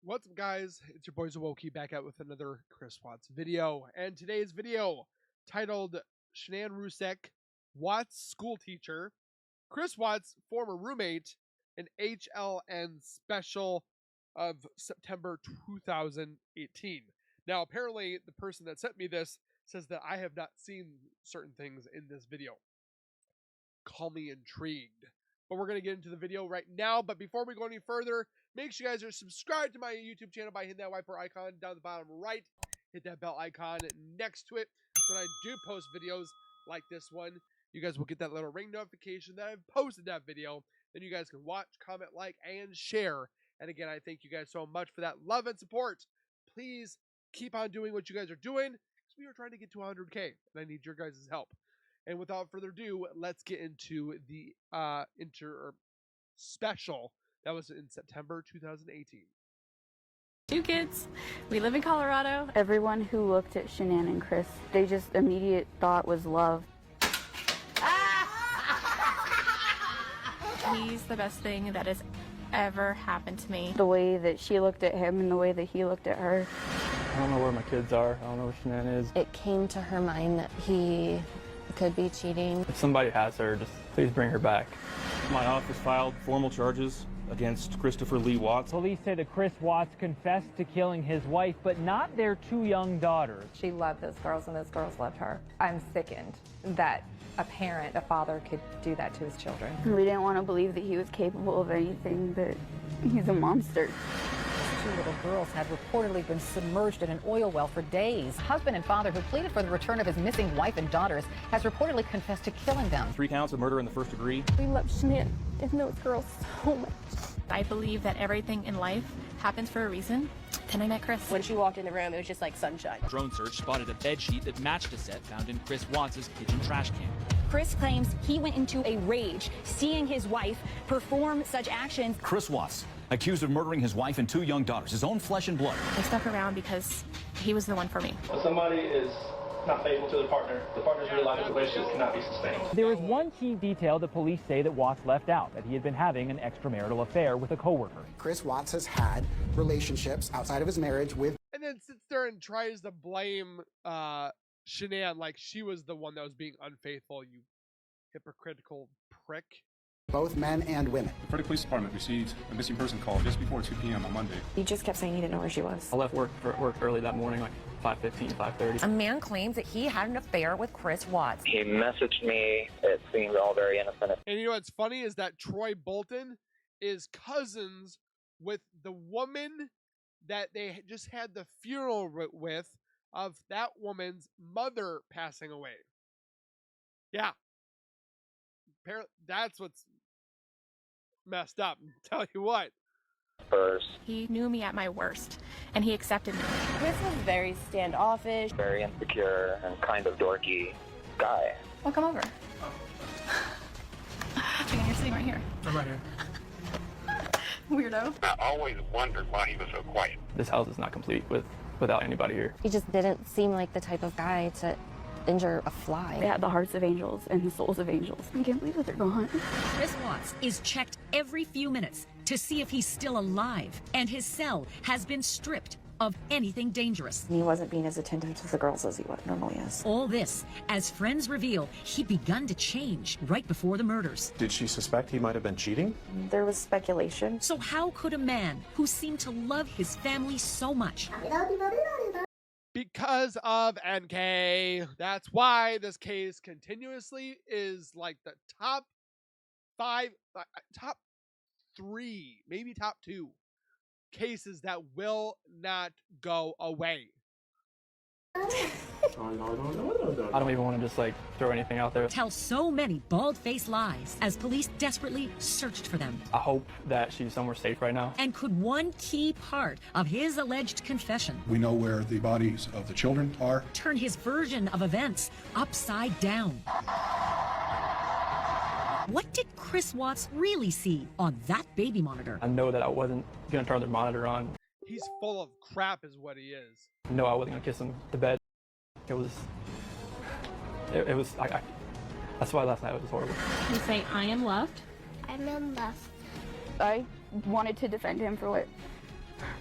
What's up, guys? It's your boy Rzucek back out with another Chris Watts video. And today's video, titled Shanann Rzucek, Watts school teacher, Chris Watts' former roommate, an HLN Special of September 2018. Now, apparently, the person that sent me this says that I have not seen certain things in this video. Call me intrigued. But we're going to get into the video right now. But before we go any further, make sure you guys are subscribed to my YouTube channel by hitting that wiper icon down the bottom right. Hit that bell icon next to it. When I do post videos like this one, you guys will get that little ring notification that I've posted that video. Then you guys can watch, comment, like, and share. And again, I thank you guys so much for that love and support. Please keep on doing what you guys are doing, because we are trying to get to 100K, and I need your guys' help. And without further ado, let's get into the special that was in September 2018. 2 kids. We live in Colorado. Everyone who looked at Shanann and Chris, they just immediate thought was love. He's the best thing that has ever happened to me. The way that she looked at him and the way that he looked at her. I don't know where my kids are. I don't know where Shanann is. It came to her mind that he could be cheating. If somebody has her, just please bring her back. My office filed formal charges against Christopher Lee Watts. Police say that Chris Watts confessed to killing his wife, but not their 2 young daughters. She loved those girls and those girls loved her. I'm sickened that a parent, a father, could do that to his children. We didn't want to believe that he was capable of anything, but he's a monster. 2 little girls had reportedly been submerged in an oil well for days. Husband and father, who pleaded for the return of his missing wife and daughters, has reportedly confessed to killing them. 3 counts of murder in the first degree. We love Shanann and those girls so much. I believe that everything in life happens for a reason. Then I met Chris. When she walked in the room, it was just like sunshine. Drone search spotted a bed sheet that matched a set found in Chris Watts' kitchen trash can. Chris claims he went into a rage seeing his wife perform such actions. Chris Watts, accused of murdering his wife and 2 young daughters, his own flesh and blood. I stuck around because he was the one for me. When somebody is not faithful to the partners realize that the relationship cannot be sustained. There is one key detail that police say that Watts left out, that he had been having an extramarital affair with a coworker. Chris Watts has had relationships outside of his marriage with... And then sits there and tries to blame Shanann like she was the one that was being unfaithful, you hypocritical prick. Both men and women. The Frederick Police Department received a missing person call just before 2 p.m. on Monday. He just kept saying he didn't know where she was. I left work early that morning, like 5:15, 5:30. A man claims that he had an affair with Chris Watts. He messaged me. It seemed all very innocent. And you know what's funny is that Troy Bolton is cousins with the woman that they just had the funeral with, of that woman's mother passing away. Yeah. Apparently, that's what's messed up. Tell you what. First. He knew me at my worst, and he accepted me. Chris was very standoffish. Very insecure and kind of dorky guy. Well, come over. You're sitting right here. I'm right here. Weirdo. I always wondered why he was so quiet. This house is not complete without anybody here. He just didn't seem like the type of guy to injure a fly. They had the hearts of angels and the souls of angels. I can't believe that they're gone. Chris Watts is checked every few minutes to see if he's still alive, and his cell has been stripped of anything dangerous. He wasn't being as attentive to the girls as he normally is. All this, as friends reveal, he'd begun to change right before the murders. Did she suspect he might have been cheating? There was speculation. So how could a man who seemed to love his family so much... Because of NK. That's why this case continuously is like the top 5, top 3, maybe top 2 cases that will not go away. I don't even want to just throw anything out there. Tell so many bald-faced lies as police desperately searched for them. I hope that she's somewhere safe right now. And could one key part of his alleged confession, We know where the bodies of the children are. turn his version of events upside down? What did Chris Watts really see on that baby monitor? I know that I wasn't going to turn the monitor on. He's full of crap is what he is. No, I wasn't going to kiss him to bed. It was, that's why last night was horrible. You say, I am loved. I am loved. I wanted to defend him for what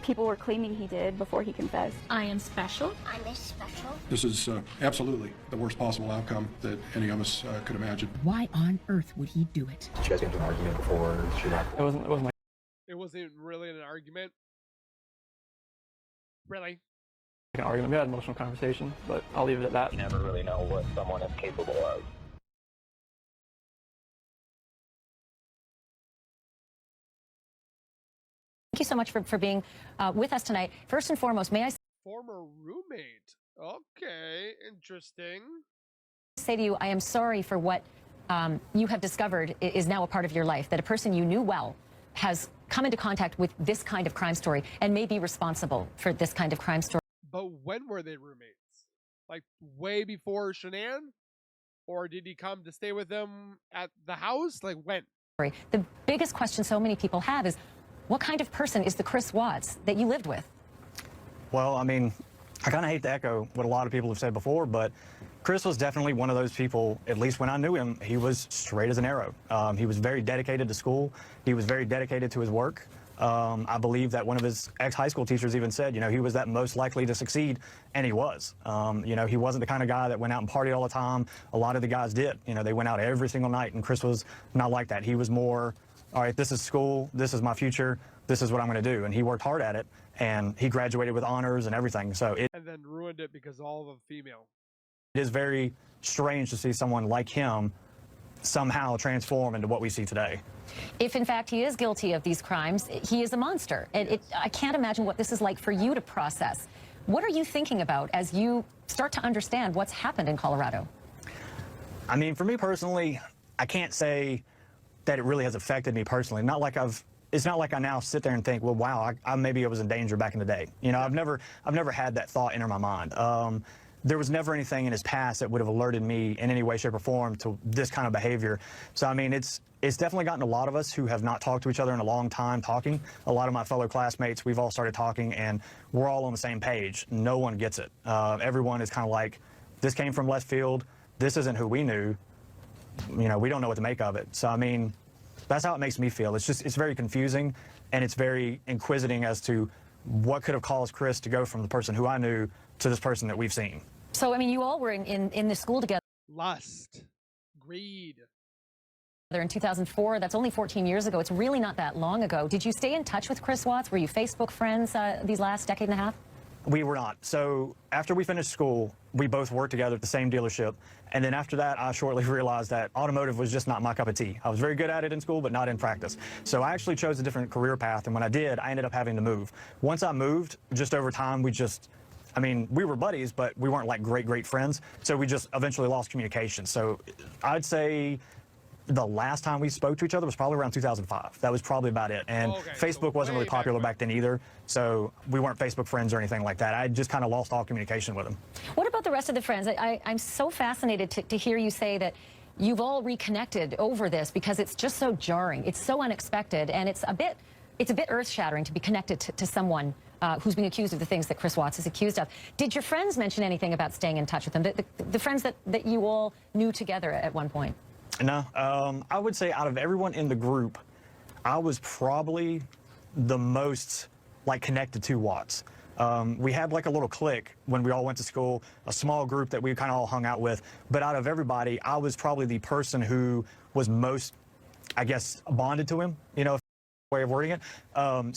People were claiming he did before he confessed. I am special. I'm a special. This is absolutely the worst possible outcome that any of us could imagine. Why on earth would he do it? Did you guys get into an argument before? It wasn't like It wasn't really an argument. Really? an argument. We had an emotional conversation, but I'll leave it at that. You never really know what someone is capable of. Thank you so much for being with us tonight. First and foremost, may I Former roommate. Okay, interesting. say to you, I am sorry for what you have discovered is now a part of your life, that a person you knew well has come into contact with this kind of crime story and may be responsible for this kind of crime story. But when were they roommates? Like way before Shanann? Or did he come to stay with them at the house? Like when? The biggest question so many people have is, what kind of person is the Chris Watts that you lived with? Well, I mean, I kind of hate to echo what a lot of people have said before, but Chris was definitely one of those people, at least when I knew him, he was straight as an arrow. He was very dedicated to school. He was very dedicated to his work. I believe that one of his ex-high school teachers even said, you know, he was that most likely to succeed, and he was. You know, he wasn't the kind of guy that went out and partied all the time. A lot of the guys did. You know, they went out every single night, and Chris was not like that. He was more, all right, this is school, this is my future, this is what I'm going to do. And he worked hard at it, and he graduated with honors and everything. So and then ruined it because all of them female. It is very strange to see someone like him somehow transform into what we see today. If in fact he is guilty of these crimes, he is a monster. And I can't imagine what this is like for you to process. What are you thinking about as you start to understand what's happened in Colorado? I mean, for me personally, I can't say that it really has affected me personally. It's not like I now sit there and think, well, wow, maybe I was in danger back in the day. You know, I've never had that thought enter my mind. There was never anything in his past that would have alerted me in any way, shape, or form to this kind of behavior. So, I mean, it's definitely gotten a lot of us who have not talked to each other in a long time talking. A lot of my fellow classmates, we've all started talking, and we're all on the same page. No one gets it. Everyone is kind of like, this came from left field. This isn't who we knew. You know, we don't know what to make of it. So, I mean, that's how it makes me feel. It's very confusing, and it's very inquisiting as to what could have caused Chris to go from the person who I knew to this person that we've seen. So, I mean, you all were in the school together. Lust. Greed. In 2004, that's only 14 years ago. It's really not that long ago. Did you stay in touch with Chris Watts? Were you Facebook friends these last decade and a half? We were not. So after we finished school, we both worked together at the same dealership. And then after that, I shortly realized that automotive was just not my cup of tea. I was very good at it in school, but not in practice. So I actually chose a different career path. And when I did, I ended up having to move. Once I moved, just over time, we were buddies, but we weren't like great friends. So we just eventually lost communication. So I'd say the last time we spoke to each other was probably around 2005. That was probably about it. And Facebook wasn't really popular back then either. So we weren't Facebook friends or anything like that. I just kind of lost all communication with him. What about the rest of the friends? I'm so fascinated to hear you say that you've all reconnected over this, because it's just so jarring. It's so unexpected, and it's a bit earth-shattering to be connected to someone who's being accused of the things that Chris Watts is accused of. Did your friends mention anything about staying in touch with them? The friends that you all knew together at one point? No, I would say out of everyone in the group, I was probably the most connected to Watts. We had like a little clique when we all went to school, a small group that we kind of all hung out with. But out of everybody, I was probably the person who was most, I guess, bonded to him, you know, way of wording it.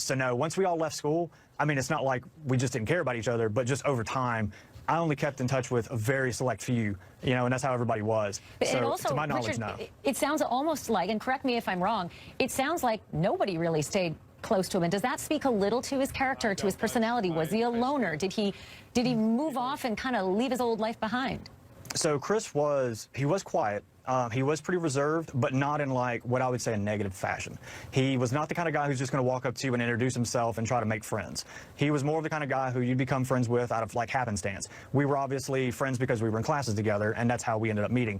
So no, once we all left school, I mean, it's not like we just didn't care about each other, but just over time, I only kept in touch with a very select few, you know, and that's how everybody was. So, also, to my knowledge, Richard, no. It sounds almost like, and correct me if I'm wrong, it sounds like nobody really stayed close to him. And does that speak a little to his character, to his personality? Was he a loner? Did he move off and kind of leave his old life behind? So Chris was quiet. He was pretty reserved, but not in like what I would say a negative fashion. He was not the kind of guy who's just going to walk up to you and introduce himself and try to make friends. He was more of the kind of guy who you'd become friends with out of like happenstance. We were obviously friends because we were in classes together, and that's how we ended up meeting.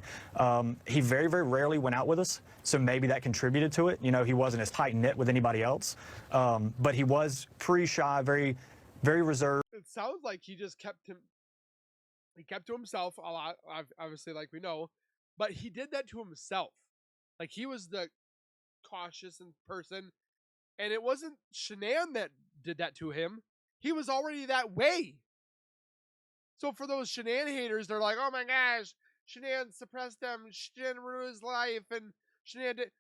He very, very rarely went out with us, so maybe that contributed to it. You know, he wasn't as tight-knit with anybody else, but he was pretty shy, very, very reserved. It sounds like he just kept to himself a lot, obviously, like we know. But he did that to himself. Like, he was the cautious person. And it wasn't Shanann that did that to him. He was already that way. So for those Shanann haters, they're like, oh my gosh, Shanann suppressed them, Shanann ruined his life, and Shanann did.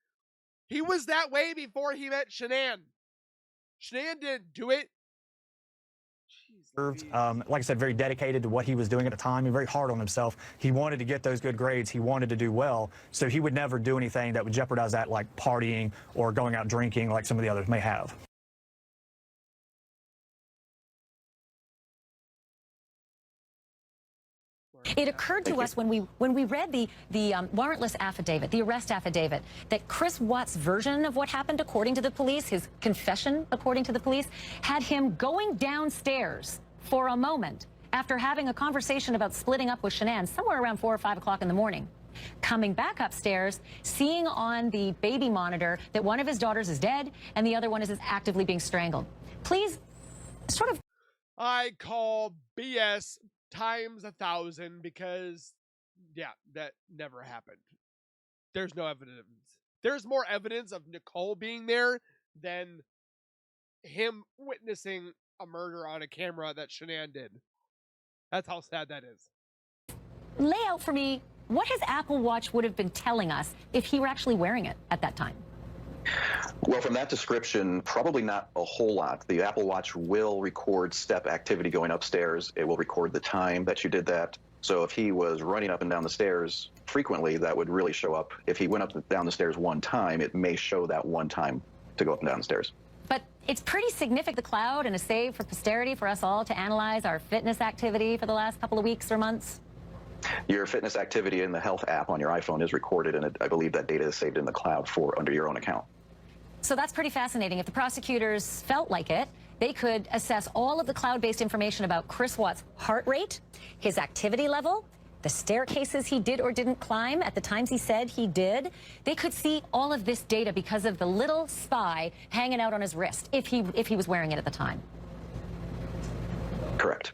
He was that way before he met Shanann. Shanann didn't do it. Like I said, very dedicated to what he was doing at the time and very hard on himself. He wanted to get those good grades. He wanted to do well. So he would never do anything that would jeopardize that, like partying or going out drinking like some of the others may have. It occurred to us when we read the warrantless affidavit, the arrest affidavit, that Chris Watts' version of what happened, according to the police, his confession, according to the police, had him going downstairs for a moment after having a conversation about splitting up with Shanann somewhere around 4 or 5 o'clock in the morning. Coming back upstairs, seeing on the baby monitor that one of his daughters is dead and the other one is actively being strangled. Please, sort of. I call BS times 1,000 because, yeah, that never happened. There's no evidence. There's more evidence of Nicole being there than him witnessing a murder on a camera that Shanann did. That's how sad that is. Lay out for me what his Apple Watch would have been telling us if he were actually wearing it at that time. Well, from that description, probably not a whole lot. The Apple Watch will record step activity going upstairs. It will record the time that you did that. So if he was running up and down the stairs frequently, that would really show up. If he went up and down the stairs one time, it may show that one time to go up and down the stairs. But it's pretty significant, the cloud, and a save for posterity for us all to analyze our fitness activity for the last couple of weeks or months. Your fitness activity in the health app on your iPhone is recorded, and I believe that data is saved in the cloud under your own account. So that's pretty fascinating. If the prosecutors felt like it, they could assess all of the cloud-based information about Chris Watts' heart rate, his activity level, the staircases he did or didn't climb at the times he said he did. They could see all of this data because of the little spy hanging out on his wrist, if he was wearing it at the time. Correct.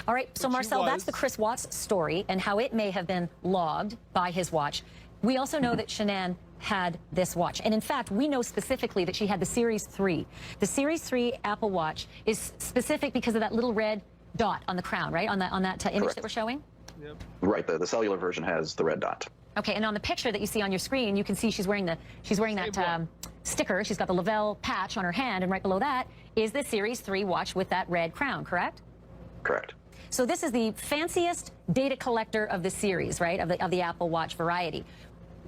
All right, so Marcel, that's the Chris Watts story and how it may have been logged by his watch. We also know that Shanann had this watch. And in fact, we know specifically that she had the Series 3. The Series 3 Apple Watch is specific because of that little red dot on the crown, right? On that image Correct. that we're showing? Yep. Right, the cellular version has the red dot. Okay, and on the picture that you see on your screen, you can see she's wearing that sticker. She's got the Lavelle patch on her hand, and right below that is the Series 3 watch with that red crown, correct? Correct. So this is the fanciest data collector of the series, right, of the Apple Watch variety.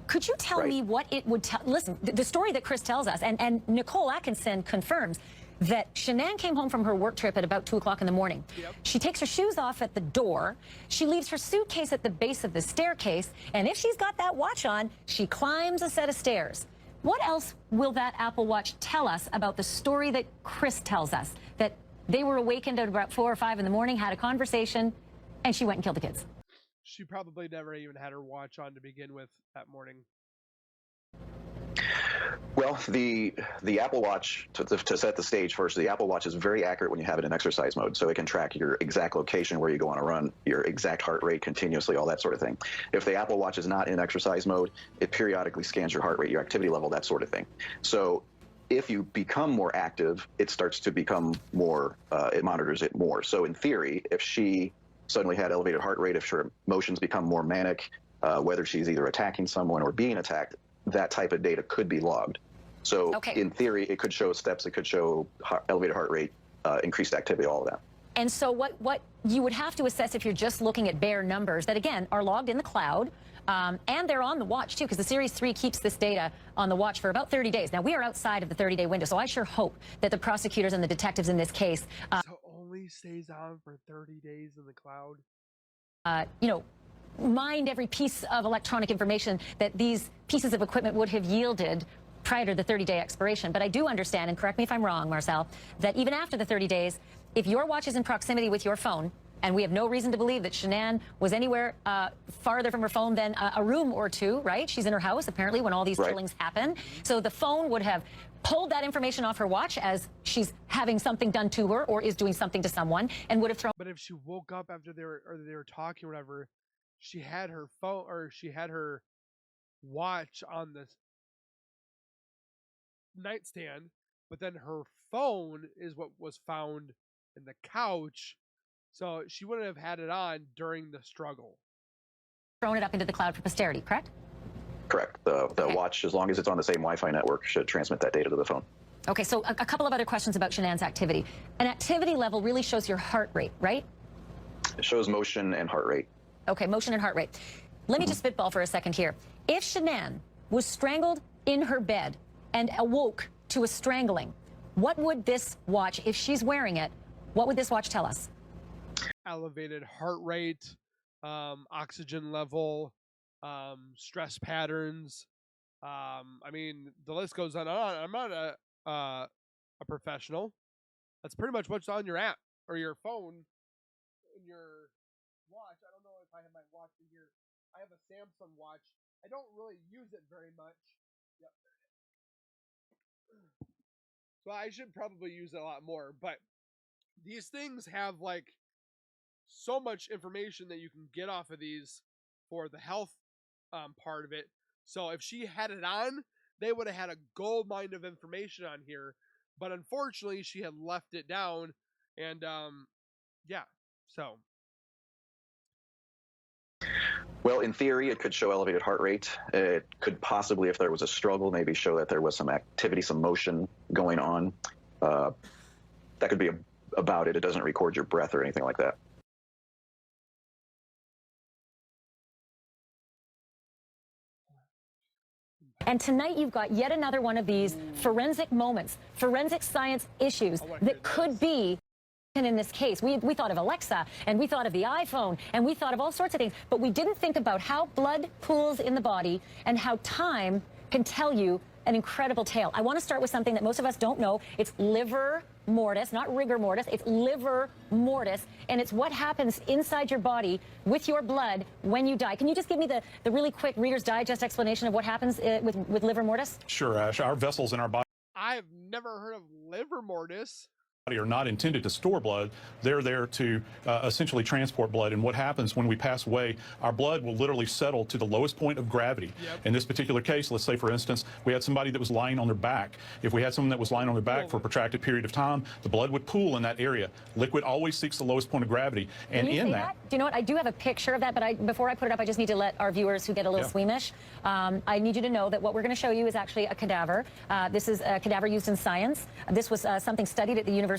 Could you tell me what it would tell? Listen, the story that Chris tells us, and Nicole Atkinson confirms that Shanann came home from her work trip at about 2 o'clock in the morning. Yep. She takes her shoes off at the door. She leaves her suitcase at the base of the staircase. And if she's got that watch on, she climbs a set of stairs. What else will that Apple Watch tell us about the story that Chris tells us? That they were awakened at about 4 or 5 in the morning, had a conversation, and she went and killed the kids. She probably never even had her watch on to begin with that morning. Well, the Apple Watch, to set the stage first, the Apple Watch is very accurate when you have it in exercise mode. So it can track your exact location where you go on a run, your exact heart rate continuously, all that sort of thing. If the Apple Watch is not in exercise mode, it periodically scans your heart rate, your activity level, that sort of thing. So if you become more active, it starts to become more, it monitors it more. So in theory, if she suddenly had elevated heart rate, if her emotions become more manic, whether she's either attacking someone or being attacked, that type of data could be logged. So in theory, it could show steps, it could show elevated heart rate, increased activity, all of that. And so what you would have to assess if you're just looking at bare numbers that, again, are logged in the cloud, and they're on the watch, too, because the Series 3 keeps this data on the watch for about 30 days. Now, we are outside of the 30-day window, so I sure hope that the prosecutors and the detectives in this case so only stays on for 30 days in the cloud? You know, mind every piece of electronic information that these pieces of equipment would have yielded prior to the 30-day expiration. But I do understand, and correct me if I'm wrong, Marcel, that even after the 30 days, if your watch is in proximity with your phone, and we have no reason to believe that Shanann was anywhere farther from her phone than a room or two, right? She's in her house, apparently, when all these killings happen. So the phone would have pulled that information off her watch as she's having something done to her or is doing something to someone, and would have thrown... But if she woke up after they were talking or whatever, she had her phone, or she had her watch on the nightstand. but then her phone is what was found in the couch. So she wouldn't have had it on during the struggle. Thrown it up into the cloud for posterity, correct? Correct. The watch, as long as it's on the same Wi-Fi network, should transmit that data to the phone. Okay, so a couple of other questions about Shanann's activity. An activity level really shows your heart rate, right? It shows motion and heart rate. Okay, motion and heart rate. Let me just spitball for a second here. If Shanann was strangled in her bed and awoke to a strangling, what would this watch, if she's wearing it, what would this watch tell us? Elevated heart rate, oxygen level, stress patterns. I mean, the list goes on and on. I'm not a professional. That's pretty much what's on your app or your phone in your watch. I don't know if I have my watch in here. I have a Samsung watch. I don't really use it very much. Yep. So I should probably use it a lot more, but these things have like so much information that you can get off of these for the health part of it. So if she had it on, they would have had a gold mine of information on here, but unfortunately she had left it down, and yeah, so. Well, in theory, it could show elevated heart rate. It could possibly, if there was a struggle, maybe show that there was some activity, some motion going on. That could be about it. It doesn't record your breath or anything like that. And tonight you've got yet another one of these forensic moments, forensic science issues that could be in this case. We thought of Alexa, and we thought of the iPhone, and we thought of all sorts of things, but we didn't think about how blood pools in the body and how time can tell you an incredible tale. I want to start with something that most of us don't know. It's liver mortis, not rigor mortis. It's liver mortis, and it's what happens inside your body with your blood when you die. Can you just give me the really quick Reader's Digest explanation of what happens with liver mortis? Sure, Ash. Our vessels in our body I've never heard of liver mortis. Are not intended to store blood. They're there to essentially transport blood. And what happens when we pass away, our blood will literally settle to the lowest point of gravity. Yep. In this particular case, let's say, for instance, we had somebody that was lying on their back. If we had someone that was lying on their back for a protracted period of time, the blood would pool in that area. Liquid always seeks the lowest point of gravity. And in that, do you know what? I do have a picture of that, but before I put it up, I just need to let our viewers who get a little squeamish, I need you to know that what we're going to show you is actually a cadaver. This is a cadaver used in science. This was something studied at the University,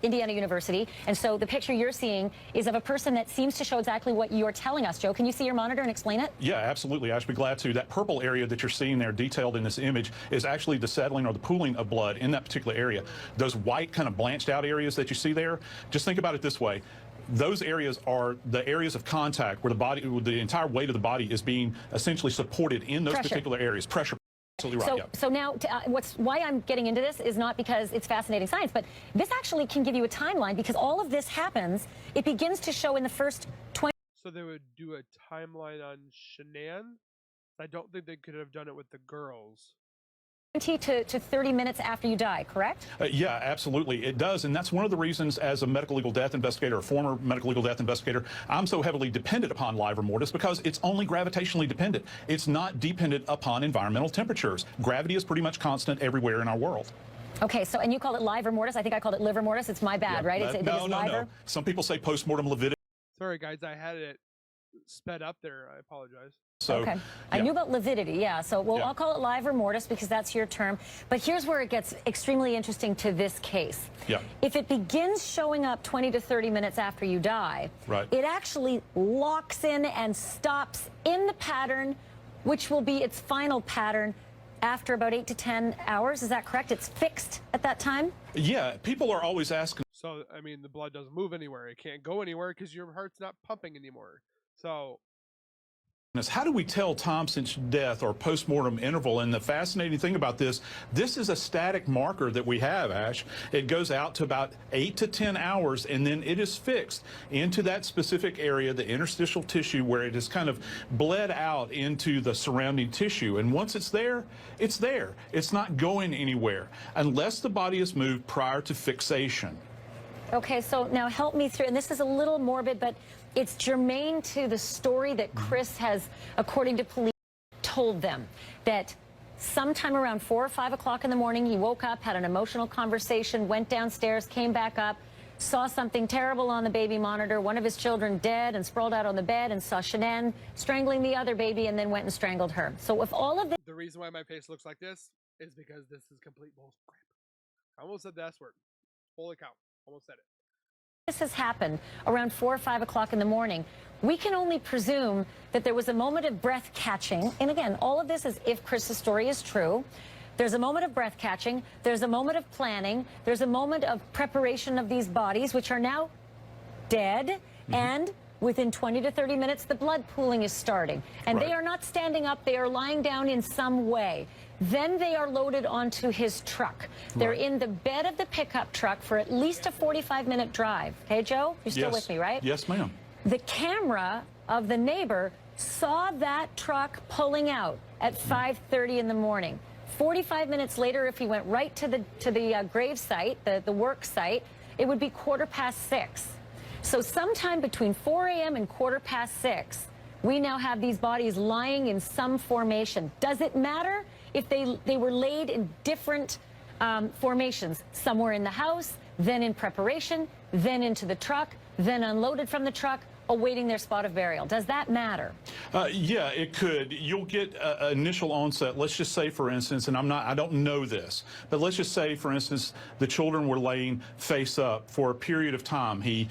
Indiana University. And so the picture you're seeing is of a person that seems to show exactly what you're telling us. Joe, can you see your monitor and explain it? Yeah, absolutely. I'd be glad to. That purple area that you're seeing there detailed in this image is actually the settling or the pooling of blood in that particular area. Those white kind of blanched out areas that you see there, just think about it this way. Those areas are the areas of contact where the body, the entire weight of the body is being essentially supported in those particular areas. Pressure. Absolutely right. So now, why I'm getting into this is not because it's fascinating science, but this actually can give you a timeline because all of this happens. It begins to show in the first 20. So they would do a timeline on Shanann. I don't think they could have done it with the girls. 20 to 30 minutes after you die, correct? Yeah, absolutely. It does. And that's one of the reasons as a medical legal death investigator, a former medical legal death investigator, I'm so heavily dependent upon liver mortis because it's only gravitationally dependent. It's not dependent upon environmental temperatures. Gravity is pretty much constant everywhere in our world. Okay, so, and you call it liver mortis. I think I called it liver mortis. It's my bad, right? No. Some people say postmortem lividity. Sorry, guys. I had it sped up there. I apologize. So, okay. I knew about lividity, yeah. So I'll call it liver mortis because that's your term. But here's where it gets extremely interesting to this case. Yeah. If it begins showing up 20 to 30 minutes after you die, it actually locks in and stops in the pattern, which will be its final pattern after about 8 to 10 hours. Is that correct? It's fixed at that time? Yeah. People are always asking. So, I mean, the blood doesn't move anywhere. It can't go anywhere because your heart's not pumping anymore. So... how do we tell time since death or postmortem interval? And the fascinating thing about this is a static marker that we have, Ash. It goes out to about 8 to 10 hours, and then it is fixed into that specific area, the interstitial tissue, where it is kind of bled out into the surrounding tissue. And once it's there, it's there. It's not going anywhere unless the body is moved prior to fixation. Okay, so now help me through, and this is a little morbid, but it's germane to the story that Chris has, according to police, told them, that sometime around 4 or 5 o'clock in the morning, he woke up, had an emotional conversation, went downstairs, came back up, saw something terrible on the baby monitor, one of his children dead and sprawled out on the bed, and saw Shanann strangling the other baby, and then went and strangled her. So if all of this... The reason why my face looks like this is because this is complete bullcrap. I almost said the S word. Holy cow. Almost said it. This has happened around 4 or 5 o'clock in the morning, we can only presume that there was a moment of breath catching. And again, all of this is if Chris's story is true. There's a moment of breath catching. There's a moment of planning. There's a moment of preparation of these bodies, which are now dead. And within 20 to 30 minutes, the blood pooling is starting. And they are not standing up. They are lying down in some way. Then they are loaded onto his truck. They're in the bed of the pickup truck for at least a 45-minute drive. Okay, Joe? You're still with me, right? Yes, ma'am. The camera of the neighbor saw that truck pulling out at 5:30 in the morning. 45 minutes later, if he went right to the grave site, the work site, it would be 6:15. So sometime between 4 a.m. and 6:15, we now have these bodies lying in some formation. Does it matter if they were laid in different formations? Somewhere in the house, then in preparation, then into the truck, then unloaded from the truck, awaiting their spot of burial. Does that matter? Yeah, it could. You'll get initial onset. Let's just say, for instance, and I don't know this, but let's just say, for instance, the children were laying face up for a period of time. He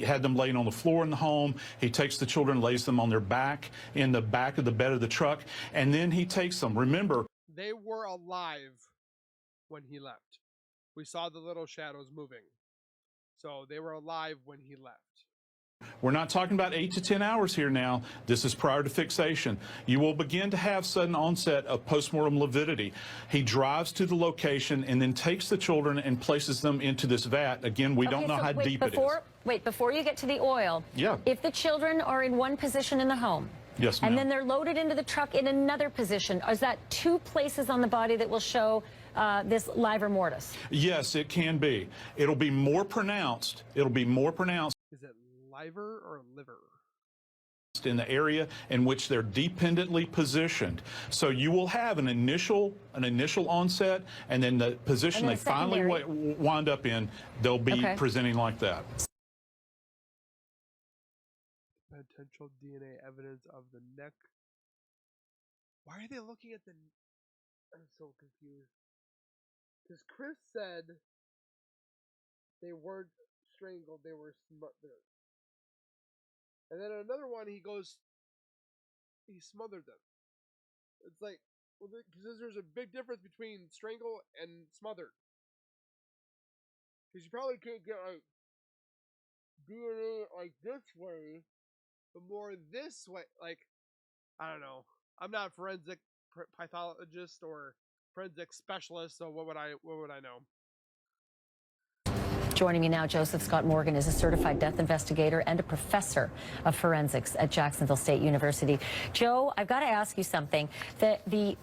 had them laying on the floor in the home. He takes the children, lays them on their back in the back of the bed of the truck, and then he takes them. Remember, they were alive when he left. We saw the little shadows moving. So they were alive when he left. We're not talking about 8 to 10 hours here now. This is prior to fixation. You will begin to have sudden onset of postmortem lividity. He drives to the location and then takes the children and places them into this vat. Again, we don't know how deep it is. Wait, before you get to the oil, yeah. If the children are in one position in the home, yes, ma'am. And then they're loaded into the truck in another position, is that two places on the body that will show this livor mortis? Yes, it can be. It'll be more pronounced. It'll be more pronounced. Is it liver or liver? In the area in which they're dependently positioned. So you will have an initial onset, and then the position they finally wind up in, they'll be presenting like that. Potential DNA evidence of the neck. Why are they looking at the... I'm so confused. Because Chris said they weren't strangled, they were smothered. And then another one, he goes, he smothered them. It's like, well, because there's a big difference between strangle and smothered. Because you probably could get like DNA like this way, but more this way. Like, I don't know. I'm not a forensic pathologist or forensic specialist, so what would I know? Joining me now, Joseph Scott Morgan is a certified death investigator and a professor of forensics at Jacksonville State University. Joe, I've got to ask you something. The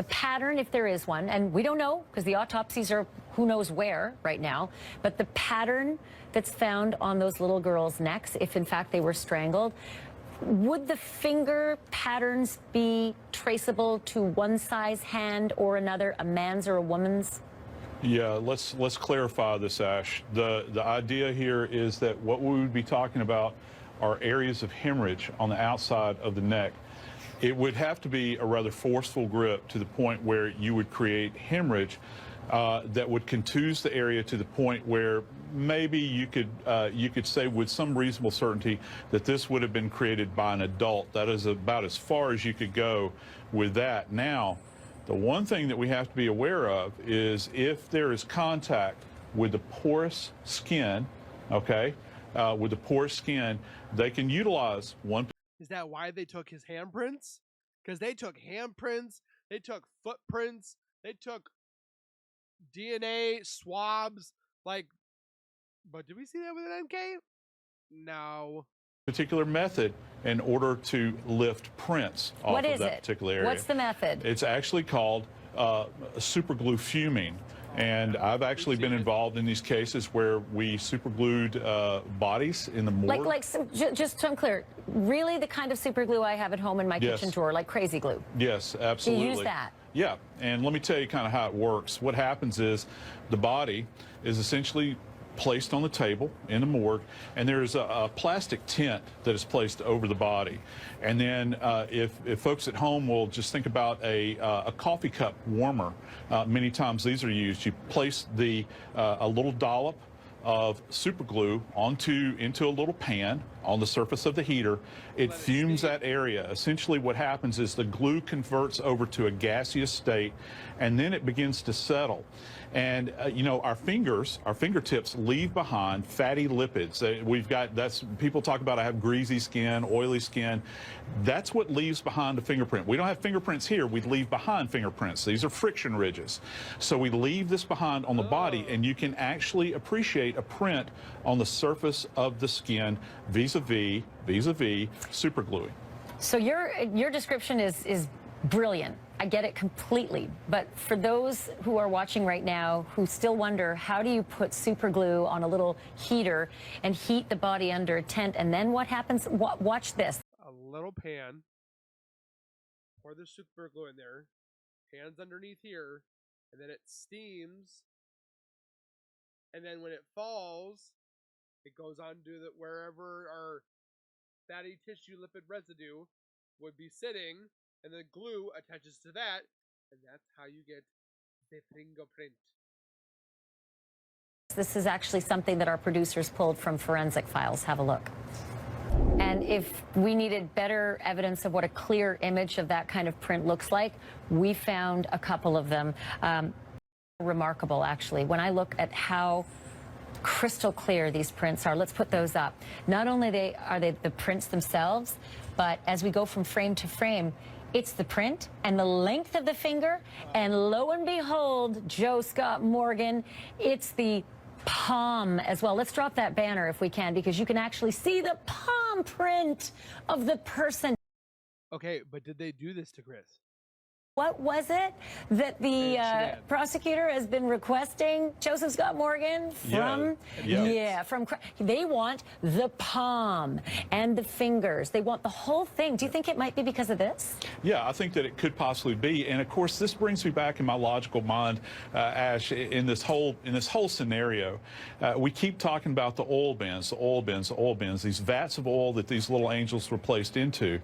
pattern, if there is one, and we don't know because the autopsies are who knows where right now, but the pattern that's found on those little girls' necks, if in fact they were strangled, would the finger patterns be traceable to one size hand or another, a man's or a woman's? Yeah, let's clarify this, Ash. The idea here is that what we would be talking about are areas of hemorrhage on the outside of the neck. It would have to be a rather forceful grip to the point where you would create hemorrhage that would contuse the area to the point where maybe you could say with some reasonable certainty that this would have been created by an adult. That is about as far as you could go with that. Now, the one thing that we have to be aware of is if there is contact with the porous skin, okay, with the porous skin, they can utilize one. Is that why they took his handprints? Because they took handprints, they took footprints, they took DNA swabs, like, but did we see that with an MK? No. Particular method in order to lift prints off of that particular area. What's the method? It's actually called superglue fuming. And I've actually been involved in these cases where we superglued bodies in the morgue. Just so I'm clear, really the kind of super glue I have at home in my kitchen drawer, like crazy glue? Yes, absolutely. You use that? Yeah, and let me tell you kind of how it works. What happens is the body is essentially placed on the table in the morgue, and there's a plastic tent that is placed over the body. And then if folks at home will just think about a coffee cup warmer, many times these are used. You place a little dollop of super glue into a little pan on the surface of the heater. It fumes that area. Essentially what happens is the glue converts over to a gaseous state, and then it begins to settle. And you know, our fingertips leave behind fatty lipids. People talk about I have greasy skin, oily skin. That's what leaves behind a fingerprint. We don't have fingerprints here. We leave behind fingerprints. These are friction ridges. So we leave this behind on the body, and you can actually appreciate a print on the surface of the skin vis-a-vis super gluing. So your description is brilliant. I get it completely. But for those who are watching right now who still wonder, how do you put super glue on a little heater and heat the body under a tent, and then what happens? Watch this. A little pan. Pour the super glue in there. Pans underneath here. And then it steams. And then when it falls, it goes on to wherever our fatty tissue lipid residue would be sitting, and the glue attaches to that, and that's how you get the fingerprint. This is actually something that our producers pulled from forensic files. Have a look. And if we needed better evidence of what a clear image of that kind of print looks like, we found a couple of them. Remarkable, actually. When I look at how crystal clear these prints are, let's put those up. Not only are they the prints themselves, but as we go from frame to frame, it's the print and the length of the finger, and lo and behold, Joe Scott Morgan, it's the palm as well. Let's drop that banner if we can, because you can actually see the palm print of the person. Okay, but did they do this to Chris? What was it that the prosecutor has been requesting, Joseph Scott Morgan, from? They want the palm and the fingers. They want the whole thing. Do you think it might be because of this? Yeah, I think that it could possibly be. And of course, this brings me back in my logical mind, Ash, in this whole scenario. We keep talking about the oil bins, these vats of oil that these little angels were placed into.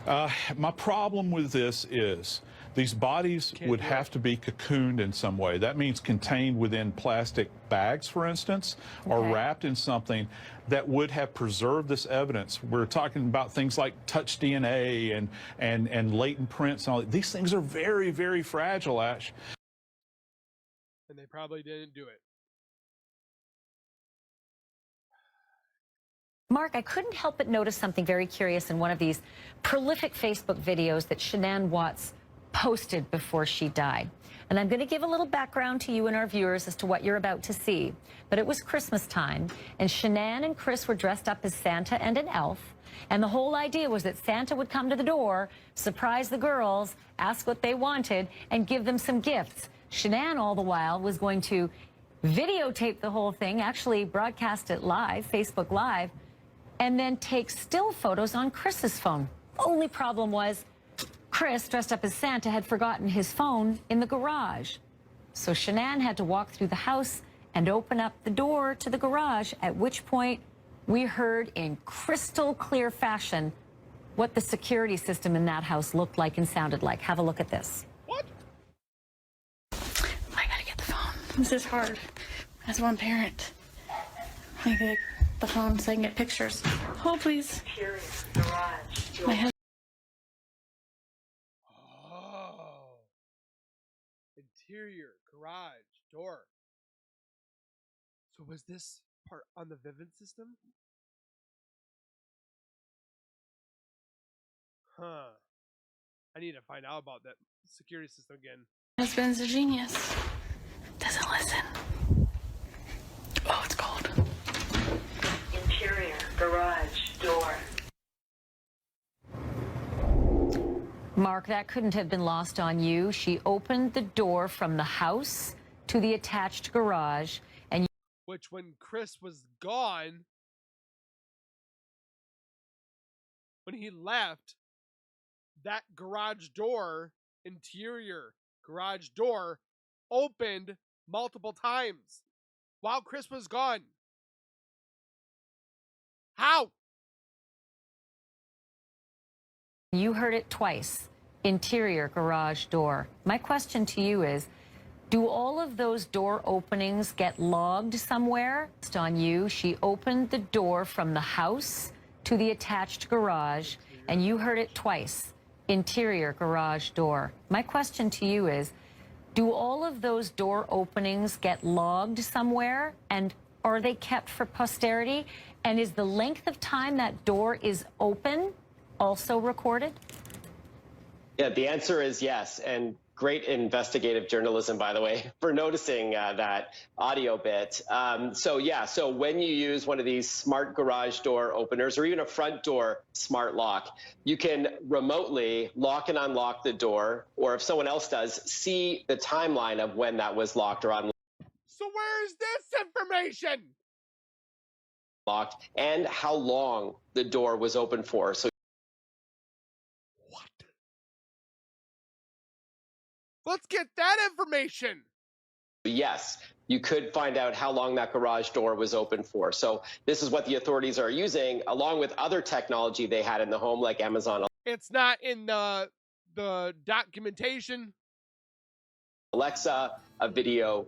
My problem with this is these bodies would have to be cocooned in some way. That means contained within plastic bags, for instance, or wrapped in something that would have preserved this evidence. We're talking about things like touch DNA and latent prints and all that. These things are very, very fragile, Ash. And they probably didn't do it. Mark, I couldn't help but notice something very curious in one of these prolific Facebook videos that Shanann Watts posted before she died. And I'm going to give a little background to you and our viewers as to what you're about to see. But it was Christmas time, and Shanann and Chris were dressed up as Santa and an elf. And the whole idea was that Santa would come to the door, surprise the girls, ask what they wanted, and give them some gifts. Shanann, all the while, was going to videotape the whole thing, actually broadcast it live, Facebook Live, and then take still photos on Chris's phone. Only problem was Chris, dressed up as Santa, had forgotten his phone in the garage. So Shanann had to walk through the house and open up the door to the garage, at which point we heard in crystal clear fashion what the security system in that house looked like and sounded like. Have a look at this. What? I gotta get the phone. This is hard. As one parent. I gotta get the phone so I can get pictures. Hold, please. My husband. Oh. Interior, garage, door. So was this part on the Vivint system? Huh. I need to find out about that security system again. My husband's a genius. Doesn't listen. Oh, it's cold. Interior, garage, door. Mark, that couldn't have been lost on you. She opened the door from the house to the attached garage, and which, when Chris was gone, when he left, that garage door interior garage door opened multiple times while Chris was gone. How? You heard it twice. Interior garage door. My question to you is, do all of those door openings get logged somewhere? It's on you. She opened the door from the house to the attached garage, and you heard it twice. Interior garage door. My question to you is, do all of those door openings get logged somewhere, and are they kept for posterity? And is the length of time that door is open also recorded? Yeah, the answer is yes. And great investigative journalism, by the way, for noticing that audio bit. So when you use one of these smart garage door openers or even a front door smart lock, you can remotely lock and unlock the door, or if someone else does, see the timeline of when that was locked or unlocked. So where's this information? Locked, and how long the door was open for. So let's get that information. yes, you could find out how long that garage door was open for. So this is what the authorities are using, along with other technology they had in the home, like Amazon. It's not in the documentation. Alexa, a video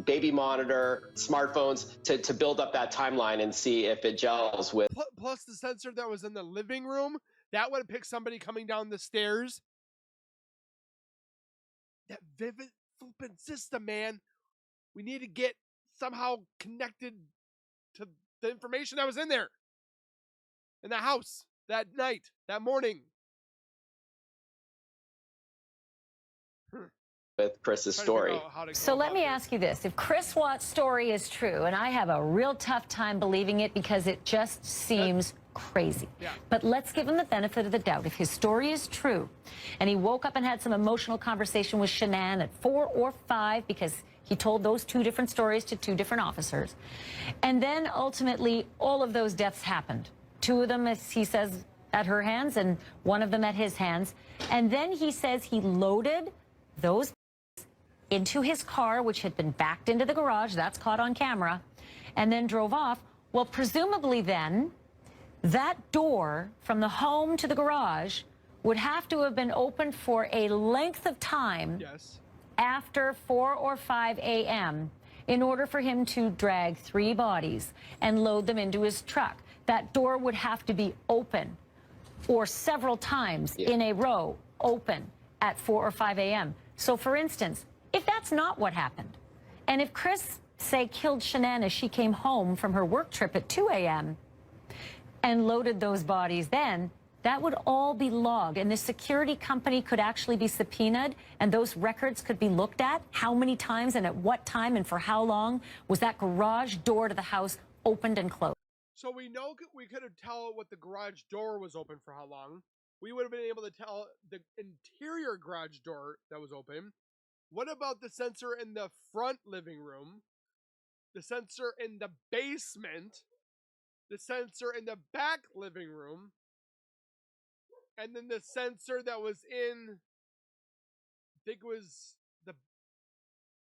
baby monitor, smartphones, to build up that timeline and see if it gels with. Plus the sensor that was in the living room, that would have picked somebody coming down the stairs. That vivid flippin' system, man. We need to get somehow connected to the information that was in there. In the house, that night, that morning. With Chris's story. So let me ask you this. If Chris Watts' story is true, and I have a real tough time believing it because it just seems crazy. Yeah. But let's give him the benefit of the doubt. If his story is true, and he woke up and had some emotional conversation with Shanann at 4 or 5 because he told those 2 different stories to 2 different officers, and then ultimately all of those deaths happened. 2 of them, as he says, at her hands, and 1 of them at his hands. And then he says he loaded those into his car, which had been backed into the garage, that's caught on camera, and then drove off. Well, presumably then, that door from the home to the garage would have to have been open for a length of time after 4 or 5 a.m. in order for him to drag 3 bodies and load them into his truck. That door would have to be open, or several times in a row open at 4 or 5 a.m. So, for instance, if that's not what happened, and if Chris, say, killed Shanann as she came home from her work trip at 2 a.m. and loaded those bodies then, that would all be logged, and the security company could actually be subpoenaed, and those records could be looked at. How many times and at what time and for how long was that garage door to the house opened and closed? So we know we could have tell what the garage door was open for how long. We would have been able to tell the interior garage door that was open. What about the sensor in the front living room? The sensor in the basement? The sensor in the back living room? And then the sensor that was in, I think it was the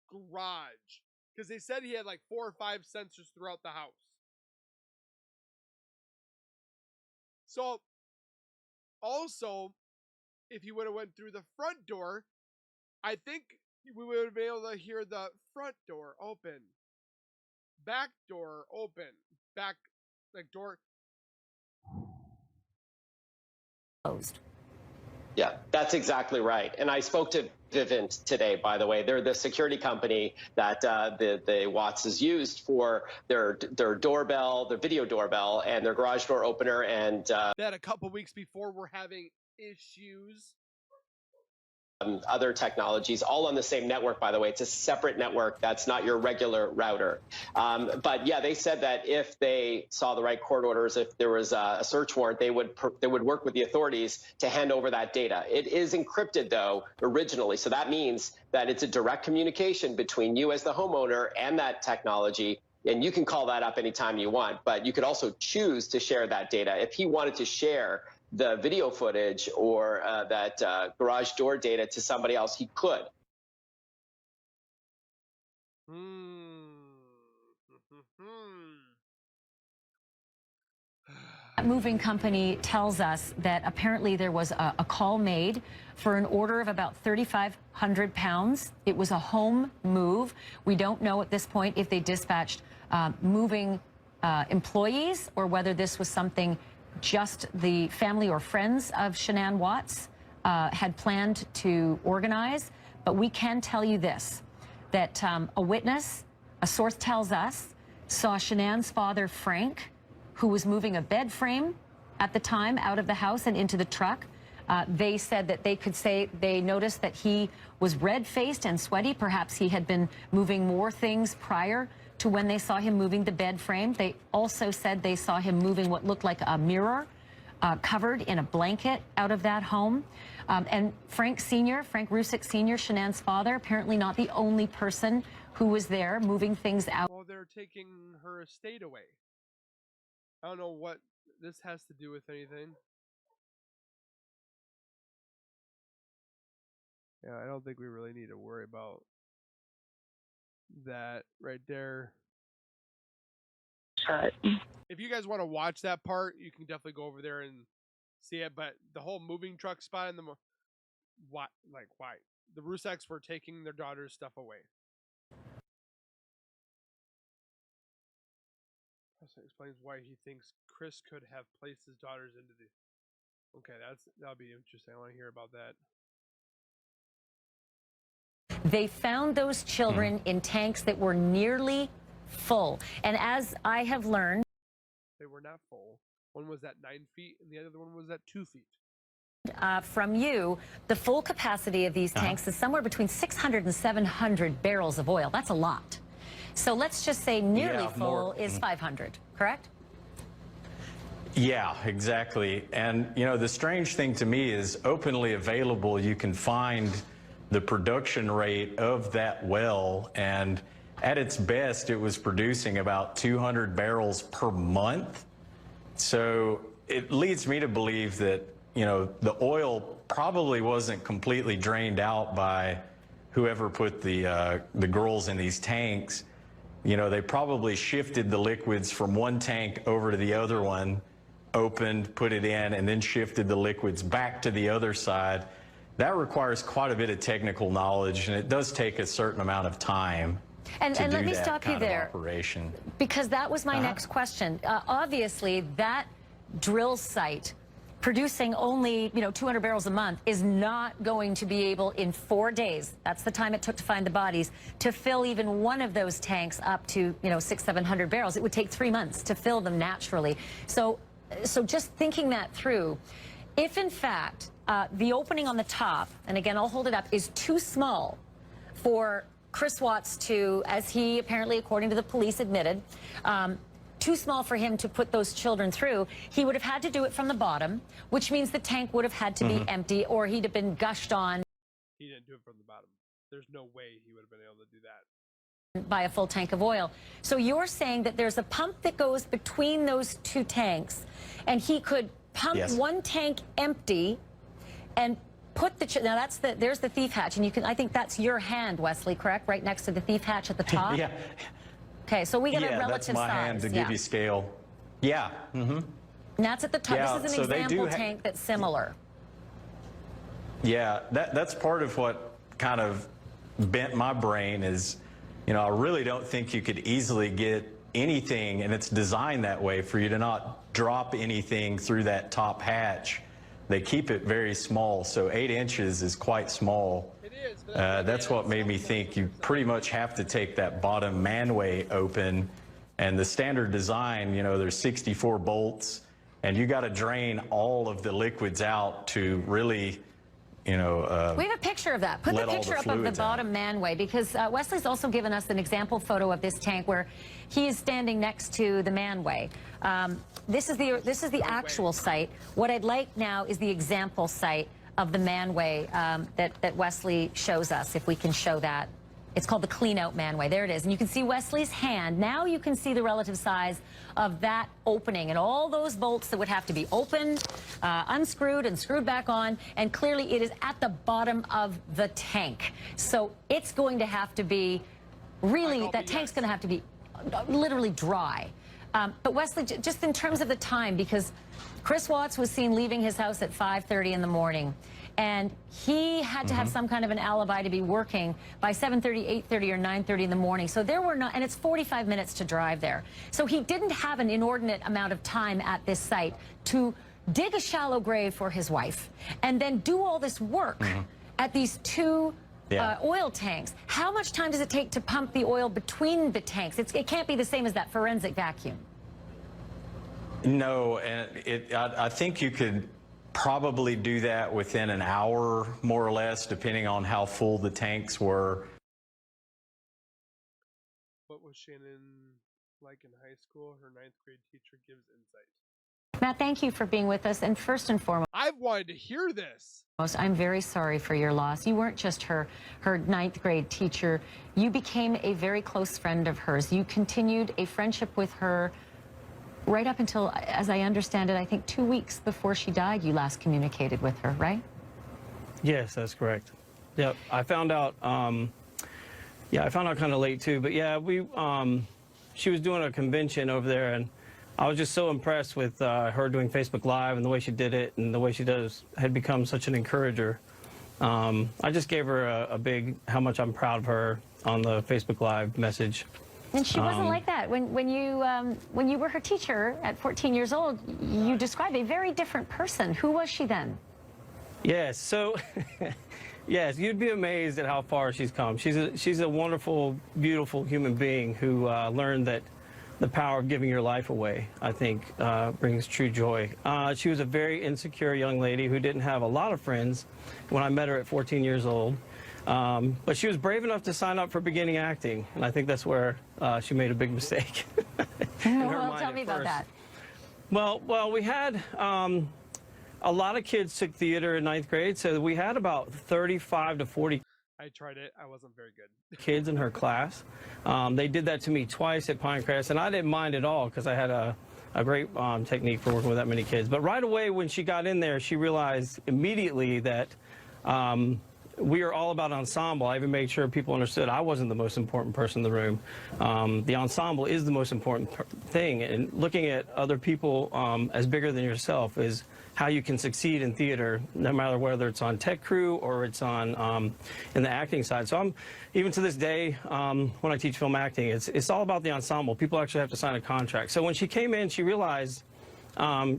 garage. Because they said he had like 4 or 5 sensors throughout the house. So, also, if he would have went through the front door, I think we would have been able to hear the front door open, back door open, back, like, door closed. Yeah, that's exactly right. And I spoke to Vivint today, by the way. They're the security company that the Wattses used for their doorbell, their video doorbell, and their garage door opener. And that a couple weeks before we're having issues. Other technologies, all on the same network, by the way. It's a separate network. That's not your regular router. But yeah, they said that if they saw the right court orders, if there was a search warrant, they would work with the authorities to hand over that data. It is encrypted, though, originally. So that means that it's a direct communication between you as the homeowner and that technology. And you can call that up anytime you want. But you could also choose to share that data. If he wanted to share the video footage or that garage door data to somebody else, he could. That moving company tells us that apparently there was a call made for an order of about 3,500 pounds. It was a home move. We don't know at this point if they dispatched moving employees or whether this was something just the family or friends of Shanann Watts had planned to organize. But we can tell you this, that a witness, a source tells us, saw Shanann's father, Frank, who was moving a bed frame at the time out of the house and into the truck. They said that they could say they noticed that he was red-faced and sweaty. Perhaps he had been moving more things prior to when they saw him moving the bed frame. They also said they saw him moving what looked like a mirror covered in a blanket out of that home. And Frank Rzucek Sr., Shanann's father, apparently not the only person who was there moving things out. Well, they're taking her estate away. I don't know what this has to do with anything. Yeah, I don't think we really need to worry about that right there. If you guys want to watch that part, you can definitely go over there and see it. But the whole moving truck spot in the why the Rzuceks were taking their daughter's stuff away. That explains why he thinks Chris could have placed his daughters into the. Okay, that'll be interesting. I want to hear about that. They found those children in tanks that were nearly full. And as I have learned, they were not full. One was at 9 feet and the other one was at 2 feet. From you, the full capacity of these tanks is somewhere between 600 and 700 barrels of oil. That's a lot. So let's just say nearly full is 500, correct? Yeah, exactly. And, you know, the strange thing to me is openly available, you can find the production rate of that well, and at its best, it was producing about 200 barrels per month. So it leads me to believe that, you know, the oil probably wasn't completely drained out by whoever put the girls in these tanks. You know, they probably shifted the liquids from one tank over to the other one, opened, put it in, and then shifted the liquids back to the other side. That requires quite a bit of technical knowledge, and it does take a certain amount of time. And let me stop you there, operation. Because that was my next question. Obviously, that drill site producing only, 200 barrels a month is not going to be able in 4 days, that's the time it took to find the bodies, to fill even one of those tanks up to, 600-700 barrels. It would take 3 months to fill them naturally. So just thinking that through, if in fact the opening on the top, and again, I'll hold it up, is too small for Chris Watts to, as he apparently, according to the police, admitted, too small for him to put those children through, he would have had to do it from the bottom, which means the tank would have had to be empty, or he'd have been gushed on. He didn't do it from the bottom. There's no way he would have been able to do that. By a full tank of oil. So you're saying that there's a pump that goes between those two tanks, and he could pump one tank empty and put the now there's the thief hatch, and you can, I think that's your hand, Wesley, correct? Right next to the thief hatch at the top. Yeah. Okay, so we get a relative that's my size. hand to give you scale. Yeah. And that's at the top. Yeah, this is an example tank that's similar. Yeah, that's part of what kind of bent my brain is, I really don't think you could easily get anything, and it's designed that way for you to not drop anything through that top hatch. They keep it very small, so 8 inches is quite small. It is. That's what made me think you pretty much have to take that bottom manway open. And the standard design, there's 64 bolts, and you got to drain all of the liquids out to really, we have a picture of that. Put the picture up of the bottom manway, because Wesley's also given us an example photo of this tank where he is standing next to the manway. This is the actual site. What I'd like now is the example site of the manway that Wesley shows us, if we can show that. It's called the clean out manway. There it is. And you can see Wesley's hand. Now you can see the relative size of that opening and all those bolts that would have to be opened, unscrewed and screwed back on. And clearly it is at the bottom of the tank. So it's going to have to be really, that tank's going to have to be literally dry. But Wesley, just in terms of the time, because Chris Watts was seen leaving his house at 5:30 in the morning, and he had to have some kind of an alibi to be working by 7:30, 8:30, or 9:30 in the morning. So there were not, and it's 45 minutes to drive there. So he didn't have an inordinate amount of time at this site to dig a shallow grave for his wife and then do all this work at these two oil tanks. How much time does it take to pump the oil between the tanks? It can't be the same as that forensic vacuum. No, and I think you could probably do that within an hour, more or less, depending on how full the tanks were. What was Shanann like in high school? Her 9th grade teacher gives insight. Matt, thank you for being with us. And first and foremost, I've wanted to hear this. I'm very sorry for your loss. You weren't just her 9th grade teacher. You became a very close friend of hers. You continued a friendship with her right up until, as I understand it, I think 2 weeks before she died, you last communicated with her, right? Yes, that's correct. Yep, I found out, kind of late too, but yeah, she was doing a convention over there, and I was just so impressed with her doing Facebook Live and the way she did it and the way she had become such an encourager. I just gave her a big how much I'm proud of her on the Facebook Live message. And she wasn't like that. When you were her teacher at 14 years old, you described a very different person. Who was she then? Yes, so yes, you'd be amazed at how far she's come. She's a wonderful, beautiful human being who learned that the power of giving your life away, I think, brings true joy. She was a very insecure young lady who didn't have a lot of friends when I met her at 14 years old. But she was brave enough to sign up for beginning acting, and I think that's where she made a big mistake. Well, tell me about that. Well, we had a lot of kids took theater in 9th grade, so we had about 35 to 40. I tried it. I wasn't very good. Kids in her class. They did that to me twice at Pinecrest, and I didn't mind at all because I had a great technique for working with that many kids. But right away when she got in there, she realized immediately that we are all about ensemble. I even made sure people understood I wasn't the most important person in the room. The ensemble is the most important thing, and looking at other people as bigger than yourself is how you can succeed in theater, no matter whether it's on tech crew or it's on in the acting side. So even to this day, when I teach film acting, it's all about the ensemble. People actually have to sign a contract. So when she came in, she realized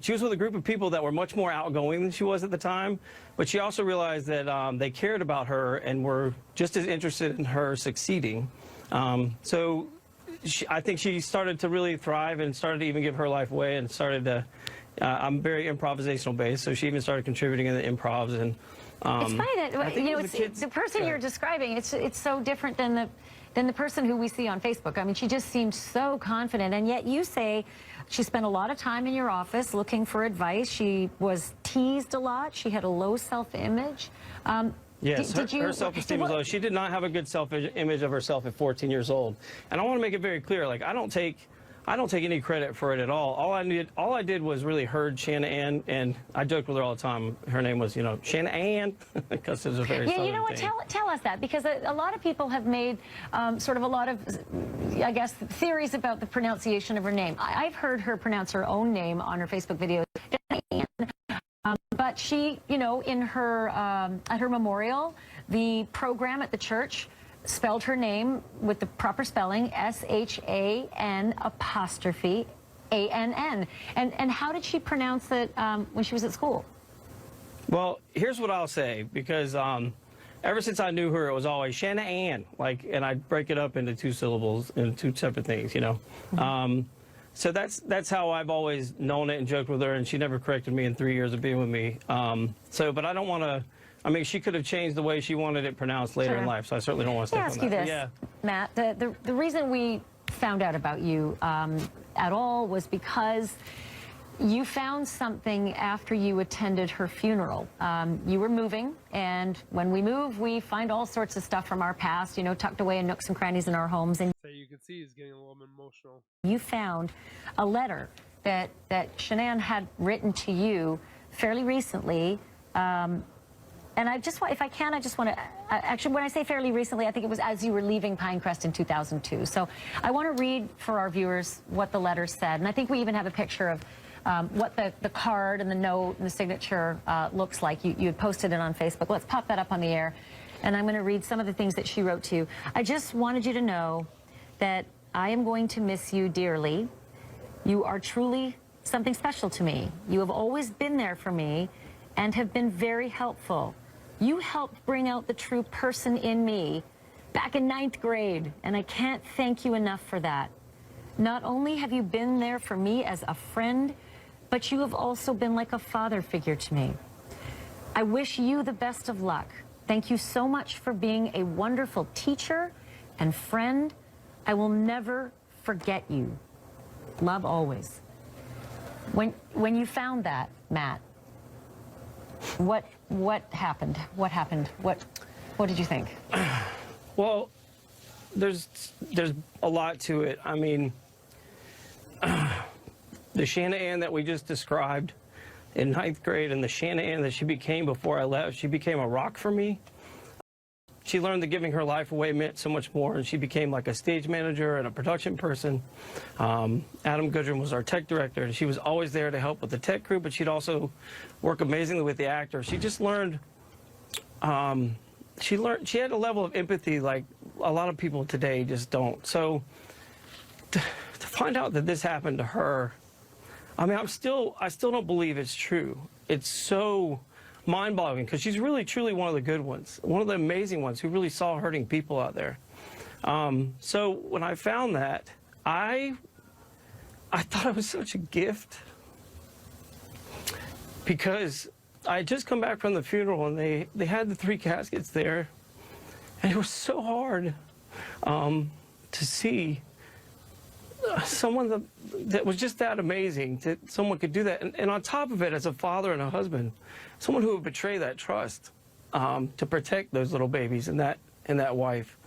she was with a group of people that were much more outgoing than she was at the time, but she also realized that they cared about her and were just as interested in her succeeding. So I think she started to really thrive and started to even give her life away and started to, I'm very improvisational based, so she even started contributing in the improvs. And it's funny that, you know, it's the person you're describing, it's so different than the person who we see on Facebook. I mean, she just seemed so confident, and yet you say she spent a lot of time in your office looking for advice. She was teased a lot. She had a low self-image. Yes, her self-esteem was low. She did not have a good self-image of herself at 14 years old. And I want to make it very clear, like, I don't take any credit for it at all. All I did was really herd Shanann, and I joked with her all the time. Her name was, you know, Shanann, because it was a very you know what? thing. Tell us that, because a lot of people have made sort of a lot of, I guess, theories about the pronunciation of her name. I've heard her pronounce her own name on her Facebook videos, Shanann, but she, you know, in her at her memorial, the program at the church spelled her name with the proper spelling, S-H-A-N apostrophe A-N-N. And how did she pronounce it when she was at school? Well, here's what I'll say, because ever since I knew her, it was always Shanann, like, and I'd break it up into 2 syllables and 2 separate things, you know. Mm-hmm. So that's how I've always known it and joked with her, and she never corrected me in 3 years of being with me. But I don't want to. I mean, she could have changed the way she wanted it pronounced later in life, so I certainly don't want to step on that. Let me ask you this, Matt. The reason we found out about you at all was because You found something after you attended her funeral. You were moving, and when we move, we find all sorts of stuff from our past, you know, tucked away in nooks and crannies in our homes. And so you can see he's getting a little bit emotional. You found a letter that Shanann had written to you fairly recently. And I just want, if I can, I just want to, actually, when I say fairly recently, I think it was as you were leaving Pinecrest in 2002. So I want to read for our viewers what the letter said. And I think we even have a picture of what the card and the note and the signature looks like. You had posted it on Facebook. Let's pop that up on the air. And I'm going to read some of the things that she wrote to you. I just wanted you to know that I am going to miss you dearly. You are truly something special to me. You have always been there for me and have been very helpful. You helped bring out the true person in me back in 9th grade, and I can't thank you enough for that. Not only have you been there for me as a friend, but you have also been like a father figure to me. I wish you the best of luck. Thank you so much for being a wonderful teacher and friend. I will never forget you. Love always. When you found that, Matt, what happened? What happened? What did you think? Well, there's a lot to it. I mean, the Shanann that we just described in 9th grade and the Shanann that she became before I left, she became a rock for me. She learned that giving her life away meant so much more, and she became like a stage manager and a production person. Adam Goodrum was our tech director, and she was always there to help with the tech crew, but she'd also work amazingly with the actors. She just learned, she had a level of empathy like a lot of people today just don't. So to find out that this happened to her, I mean, I still don't believe it's true. It's so mind-boggling because she's really, truly one of the good ones, one of the amazing ones who really saw hurting people out there. So when I found that, I thought it was such a gift because I had just come back from the funeral and they had the 3 caskets there, and it was so hard to see someone that was just that amazing, that someone could do that. And on top of it, as a father and a husband, someone who would betray that trust to protect those little babies and that wife.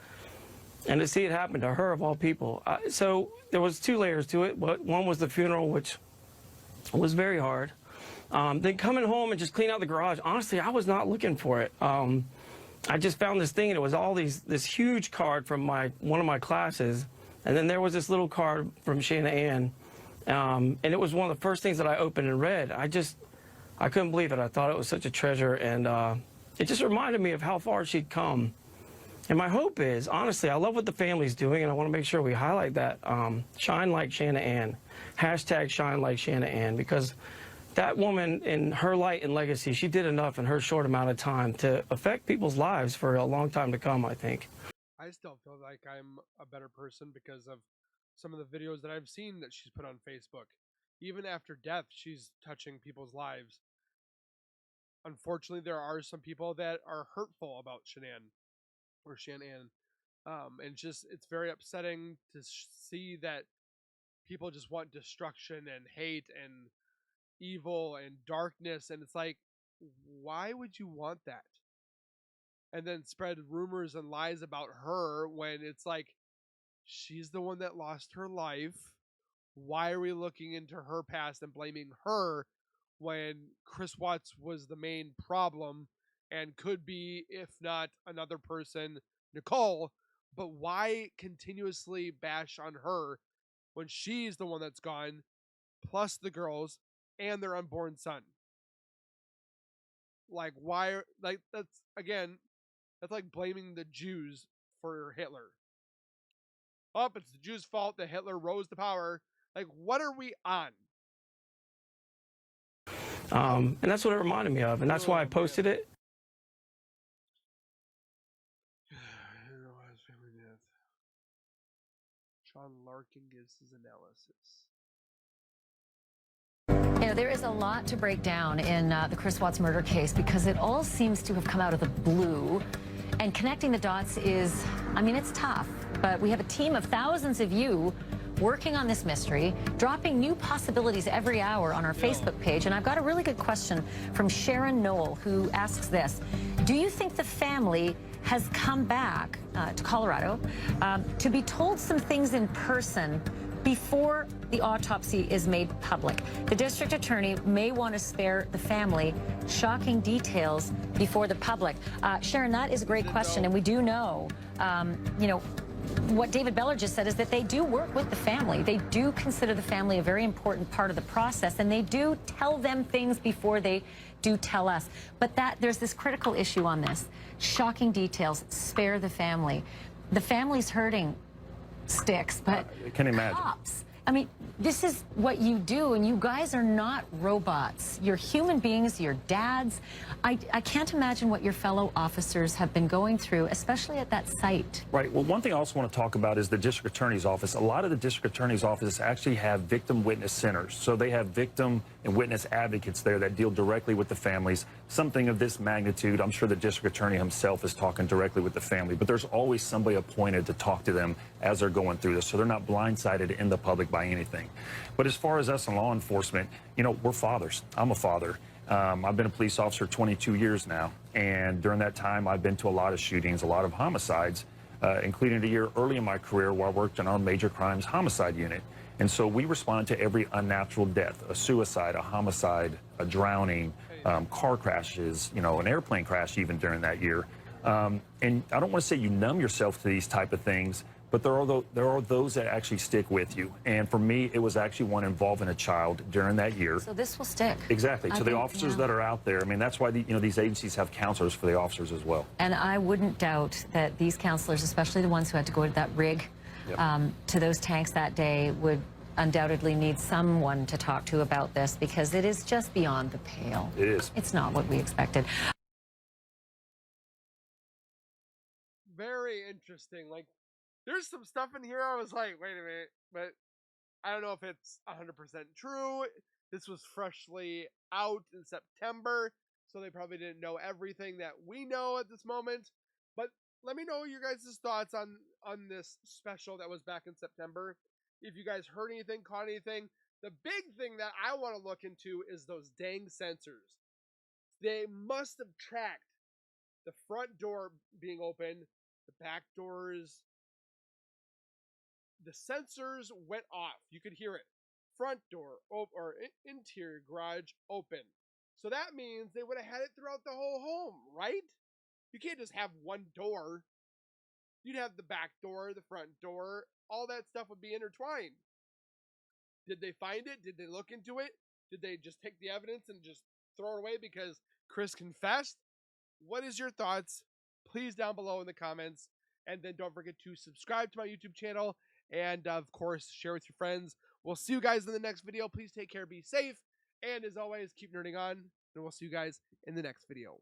And to see it happen to her, of all people. So there was 2 layers to it. One was the funeral, which was very hard. Then coming home and just clean out the garage. Honestly, I was not looking for it. I just found this thing, and it was all this huge card from one of my classes. And then there was this little card from Shanann, and it was one of the first things that I opened and read. I couldn't believe it. I thought it was such a treasure, and it just reminded me of how far she'd come. And my hope is, honestly, I love what the family's doing, and I want to make sure we highlight that. Shine like Shanann. Hashtag shine like Shanann, because that woman, in her light and legacy, she did enough in her short amount of time to affect people's lives for a long time to come, I think. I still feel like I'm a better person because of some of the videos that I've seen that she's put on Facebook. Even after death, she's touching people's lives. Unfortunately, there are some people that are hurtful about Shanann. And it's very upsetting to see that people just want destruction and hate and evil and darkness. And it's like, why would you want that? And then spread rumors and lies about her when it's like, she's the one that lost her life. Why are we looking into her past and blaming her when Chris Watts was the main problem and could be, if not another person, Nicole? But why continuously bash on her when she's the one that's gone, plus the girls and their unborn son? Like, why? Like, that's, again, that's like blaming the Jews for Hitler. Oh, it's the Jews' fault that Hitler rose to power. Like, what are we on? And that's what it reminded me of, and that's why I posted it. Sean Larkin gives his analysis. You know, there is a lot to break down in the Chris Watts murder case because it all seems to have come out of the blue. And connecting the dots is, I mean, it's tough. But we have a team of thousands of you working on this mystery, dropping new possibilities every hour on our Facebook page. And I've got a really good question from Sharon Noel, who asks this. Do you think the family has come back to Colorado to be told some things in person before the autopsy is made public? The district attorney may want to spare the family shocking details before the public. Sharon, that is a great question, and we do know, what David Beller just said is that they do work with the family. They do consider the family a very important part of the process, and they do tell them things before they do tell us. But there's this critical issue on this. Shocking details, spare the family. The family's hurting, Sticks, but I can imagine. Cops, I mean, this is what you do, and you guys are not robots. You're human beings, you're dads. I can't imagine what your fellow officers have been going through, especially at that site. Right. Well, one thing I also want to talk about is the district attorney's office. A lot of the district attorney's offices actually have victim witness centers. So they have victim and witness advocates there that deal directly with the families. Something of this magnitude, I'm sure the district attorney himself is talking directly with the family, but there's always somebody appointed to talk to them as they're going through this, so they're not blindsided in the public by anything. But as far as us in law enforcement, we're fathers. I'm a father. I've been a police officer 22 years now, and during that time, I've been to a lot of shootings, a lot of homicides, including a year early in my career where I worked in our major crimes homicide unit. And so we respond to every unnatural death, a suicide, a homicide, a drowning, car crashes, an airplane crash even during that year. And I don't want to say you numb yourself to these type of things, but there are those that actually stick with you. And for me, it was actually one involving a child during that year. So this will stick. Exactly. So the officers that are out there, I mean, that's why these agencies have counselors for the officers as well. And I wouldn't doubt that these counselors, especially the ones who had to go to that rig, to those tanks that day, would undoubtedly need someone to talk to about this, because it is just beyond the pale. It is. It's not what we expected. Very interesting. Like, there's some stuff in here I was like, wait a minute, but I don't know if it's 100% true. This was freshly out in September, so they probably didn't know everything that we know at this moment. But let me know your guys' thoughts on this special that was back in September. If you guys heard anything, caught anything. The big thing that I want to look into is those dang sensors. They must have tracked the front door being open, the back doors. The sensors went off. You could hear it. Front door or interior garage open. So that means they would have had it throughout the whole home, right? You can't just have one door. You'd have the back door, the front door. All that stuff would be intertwined. Did they find it? Did they look into it? Did they just take the evidence and just throw it away because Chris confessed? What is your thoughts? Please down below in the comments. And then don't forget to subscribe to my YouTube channel. And, of course, share with your friends. We'll see you guys in the next video. Please take care, be safe. And, as always, keep nerding on. And we'll see you guys in the next video.